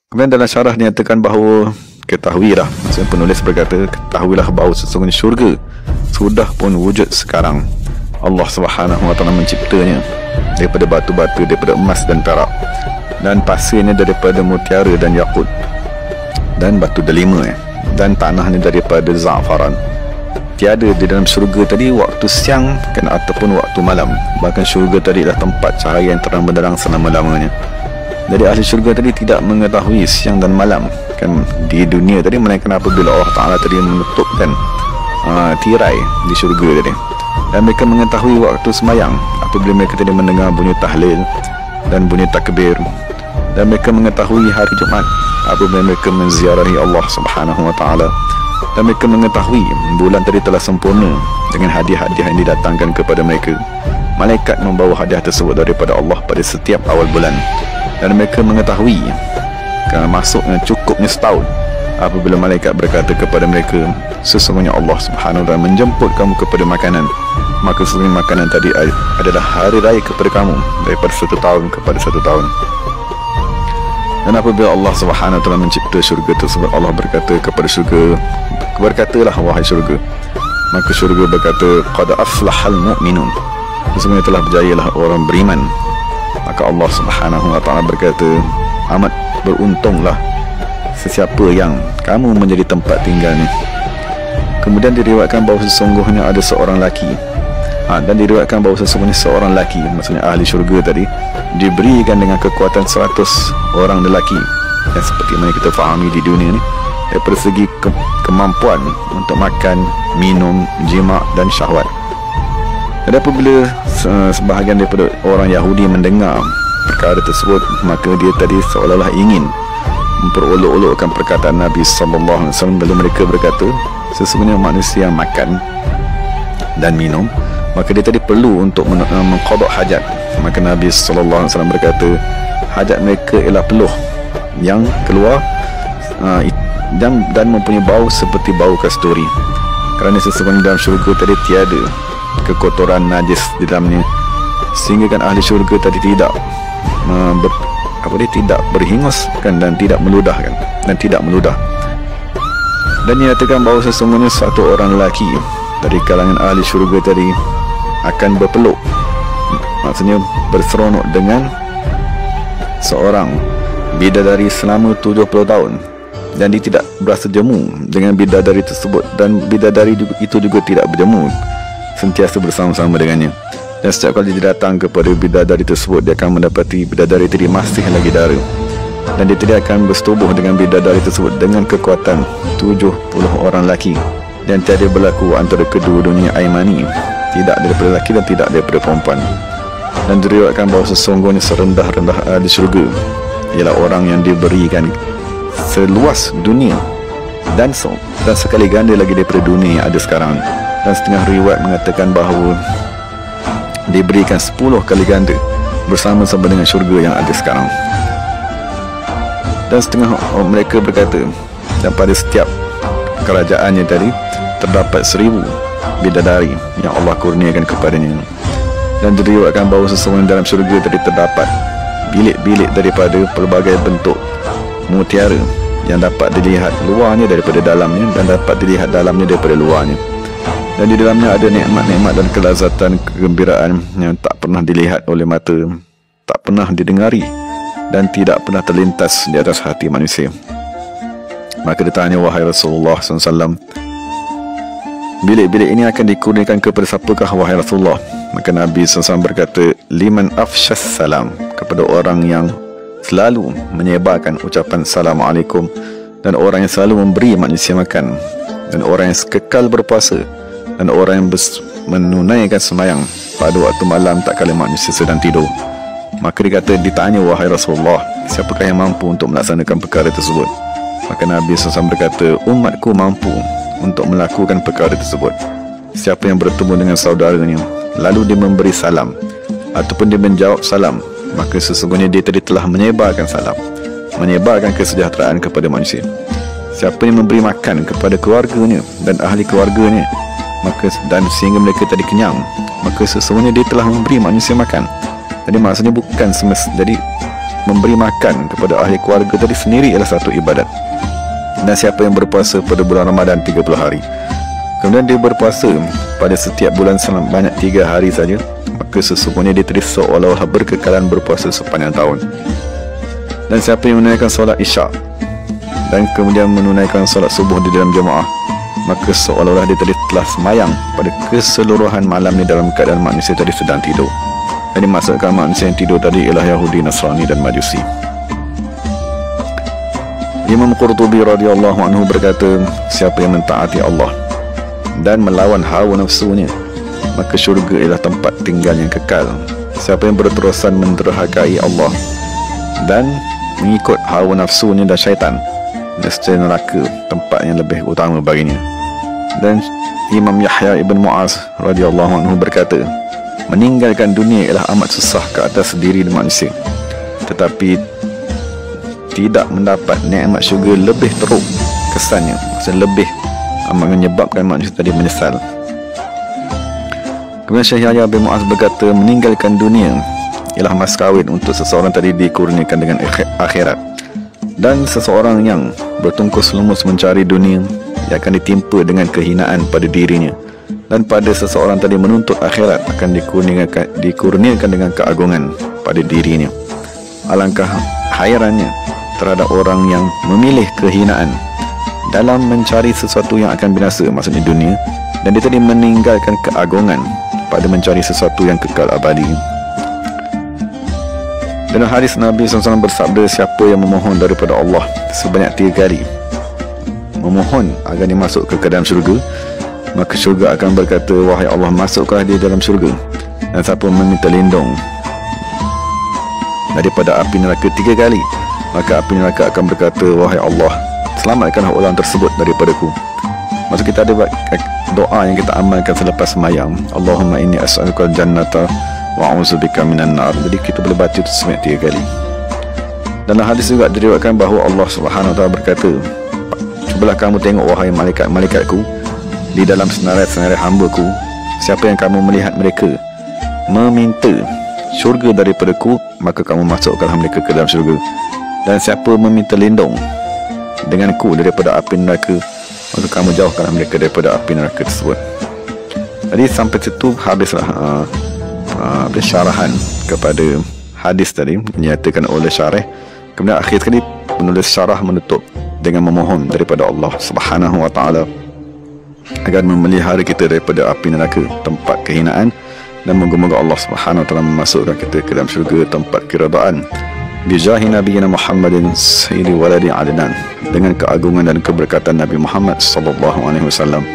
Kemudian dalam syarah dinyatakan bahawa ketahuilah, maksudnya penulis berkata, ketahuilah bahawa sesungguhnya syurga sudah pun wujud sekarang. Allah Subhanahu wa taala menciptanya daripada batu-batu, daripada emas dan perak, dan pasirnya daripada mutiara dan yakut, dan batu delima, dan tanahnya daripada za'faran. Tiada di dalam syurga tadi waktu siang kan, ataupun waktu malam. Bahkan syurga tadi adalah tempat cahaya yang terang benderang selama-lamanya. Jadi ahli syurga tadi tidak mengetahui siang dan malam kan di dunia tadi, melainkan apabila Allah Ta'ala tadi menutupkan tirai di syurga tadi. Dan mereka mengetahui waktu sembahyang apabila mereka tadi mendengar bunyi tahlil dan bunyi takbir. Dan mereka mengetahui hari Jumaat apabila mereka menziarahi Allah Subhanahu wa Ta'ala. Dan mereka mengetahui bulan tadi telah sempurna dengan hadiah-hadiah yang didatangkan kepada mereka. Malaikat membawa hadiah tersebut daripada Allah pada setiap awal bulan. Dan mereka mengetahui masuknya cukupnya setahun apabila malaikat berkata kepada mereka, sesungguhnya Allah Subhanahu wa Ta'ala menjemput kamu kepada makanan, maka sesungguhnya makanan tadi adalah hari raya kepada kamu, daripada satu tahun kepada satu tahun. Dan apabila Allah Subhanahu wa Ta'ala mencipta syurga tersebut, Allah berkata kepada syurga, berkatalah wahai syurga. Maka syurga berkata, qad aflahal mu'minun, sesungguhnya telah berjayalah orang beriman. Maka Allah Subhanahu wa Ta'ala berkata, amat beruntunglah sesiapa yang kamu menjadi tempat tinggalnya. Kemudian diriwayatkan bahawa sesungguhnya ada seorang lelaki, dan diriwayatkan bahawa sesungguhnya seorang lelaki, maksudnya ahli syurga tadi, diberikan dengan kekuatan 100 orang lelaki yang seperti mana kita fahami di dunia ni, daripada segi kemampuan untuk makan, minum, jima' dan syahwat. Dan apabila sebahagian daripada orang Yahudi mendengar perkara tersebut, maka dia tadi seolah-olah ingin memperolok-olokkan perkataan Nabi SAW. Lalu mereka berkata, sesungguhnya manusia yang makan dan minum, maka dia tadi perlu untuk mengqada hajat. Maka Nabi SAW berkata, hajat mereka ialah peluh yang keluar dan mempunyai bau seperti bau kasturi. Kerana sesungguhnya dalam syurga tadi tiada kekotoran najis di dalamnya, sehingga kan ahli syurga tadi tidak tidak berhingus kan, dan tidak meludah kan, dan tidak meludah. Dan nyatakan bahawa sesungguhnya satu orang lelaki dari kalangan ahli syurga tadi akan berpeluk, maksudnya berseronok dengan seorang bidadari selama 70 tahun, dan dia tidak berasa jemu dengan bidadari tersebut, dan bidadari itu juga tidak berjemu, sentiasa bersama-sama dengannya. Dan setiap kali dia datang kepada bidadari tersebut, dia akan mendapati bidadari tadi masih lagi dara, dan dia tidak akan bersetubuh dengan bidadari tersebut dengan kekuatan 70 orang lelaki. Dan tiada berlaku antara kedua dunia aimani, tidak daripada lelaki dan tidak daripada perempuan. Dan diriwayatkan bahawa sesungguhnya serendah-rendah ahli syurga ialah orang yang diberikan seluas dunia dan sekali ganda lagi daripada dunia yang ada sekarang. Dan setengah riwayat mengatakan bahawa diberikan 10 kali ganda bersama-sama dengan syurga yang ada sekarang. Dan setengah mereka berkata, dan pada setiap kerajaannya tadi terdapat 1000 bidadari yang Allah kurniakan kepadanya. Dan diriwayatkan bahawa sesungguhnya dalam syurga tadi terdapat bilik-bilik daripada pelbagai bentuk mutiara yang dapat dilihat luarnya daripada dalamnya, dan dapat dilihat dalamnya daripada luarnya. Dan di dalamnya ada nikmat-nikmat dan kelazatan, kegembiraan yang tak pernah dilihat oleh mata, tak pernah didengari, dan tidak pernah terlintas di atas hati manusia. Maka ditanya, wahai Rasulullah SAW, bilik-bilik ini akan dikurniakan kepada siapakah wahai Rasulullah? Maka Nabi SAW berkata, liman afsyas salam, kepada orang yang selalu menyebarkan ucapan Assalamualaikum, dan orang yang selalu memberi manusia makan, dan orang yang kekal berpuasa, dan orang yang menunaikan sembahyang pada waktu malam tak kala manusia sedang tidur. Maka ditanya, wahai Rasulullah, siapakah yang mampu untuk melaksanakan perkara tersebut? Maka Nabi SAW berkata, umatku mampu untuk melakukan perkara tersebut. Siapa yang bertemu dengan saudaranya, lalu dia memberi salam ataupun dia menjawab salam, maka sesungguhnya dia tadi telah menyebarkan salam, menyebarkan kesejahteraan kepada manusia. Siapa yang memberi makan kepada keluarganya dan ahli keluarganya, dan sehingga mereka tadi kenyang, maka sesungguhnya dia telah memberi manusia makan. Jadi maksudnya bukan jadi memberi makan kepada ahli keluarga tadi sendiri ialah satu ibadat. Dan siapa yang berpuasa pada bulan Ramadan 30 hari, kemudian dia berpuasa pada setiap bulan sebanyak 3 hari saja, maka sesungguhnya dia telah seolah-olah berkekalan berpuasa sepanjang tahun. Dan siapa yang menunaikan solat isyak dan kemudian menunaikan solat subuh di dalam jemaah, maka seolah-olah dia tadi telah semayang pada keseluruhan malam ni dalam keadaan manusia tadi sedang tidur. Jadi maksudkan manusia yang tidur tadi ialah Yahudi, Nasrani dan Majusi. Imam Qurtubi radhiyallahu anhu berkata, siapa yang mentaati Allah dan melawan hawa nafsunya, maka syurga ialah tempat tinggal yang kekal. Siapa yang berterusan menderhakai Allah dan mengikut hawa nafsunya dan syaitan, nescaya neraka tempat yang lebih utama baginya. Dan Imam Yahya ibn Mu'az radhiyallahu anhu berkata, meninggalkan dunia ialah amat susah ke atas diri manusia, tetapi tidak mendapat nikmat syurga lebih teruk kesannya, maksudnya lebih menyebabkan manusia tadi menyesal. Kemudian Syekh Yahya bin Mu'az berkata, meninggalkan dunia ialah mas kahwin untuk seseorang tadi dikurniakan dengan akhirat. Dan seseorang yang bertungkus lumus mencari dunia, ia akan ditimpa dengan kehinaan pada dirinya. Dan pada seseorang tadi menuntut akhirat, akan dikurniakan dengan keagungan pada dirinya. Alangkah hairannya terhadap orang yang memilih kehinaan dalam mencari sesuatu yang akan binasa, maksudnya dunia, dan dia tadi meninggalkan keagungan pada mencari sesuatu yang kekal abadi. Dalam hadis Nabi SAW bersabda, siapa yang memohon daripada Allah sebanyak 3 kali, memohon agar dia masuk ke dalam syurga, maka syurga akan berkata, wahai Allah, masuklah dia dalam syurga. Dan siapa meminta lindung daripada api neraka 3 kali, maka api neraka akan berkata, wahai Allah, selamatkanlah orang tersebut daripadaku. Maksud kita ada doa yang kita amalkan selepas semayang, Allahumma inni as'aluka jannata wa a'udzubika minan nar. Jadi kita boleh baca itu sebanyak 3 kali. Dalam hadis juga diriwayatkan bahawa Allah Subhanahu wa taala berkata, cubalah kamu tengok wahai malaikat-malaikatku di dalam senarai-senarai hamba-ku, siapa yang kamu melihat mereka meminta syurga daripadaku, maka kamu masukkanlah mereka ke dalam syurga. Dan siapa meminta lindung denganku daripada api neraka, maka kamu jauhkanlah mereka daripada api neraka tersebut. Jadi sampai situ habislah syarahan kepada hadis tadi, dinyatakan oleh syarih. Kemudian akhir sekali penulis syarah menutup dengan memohon daripada Allah Subhanahu wa taala agar memelihara kita daripada api neraka, tempat kehinaan, dan moga-moga Allah Subhanahu wa taala memasukkan kita ke dalam syurga, tempat keredaan, bijahi nabiyina Muhammadin sayyidi waladi Adnan, dengan keagungan dan keberkatan Nabi Muhammad sallallahu alaihi wasallam.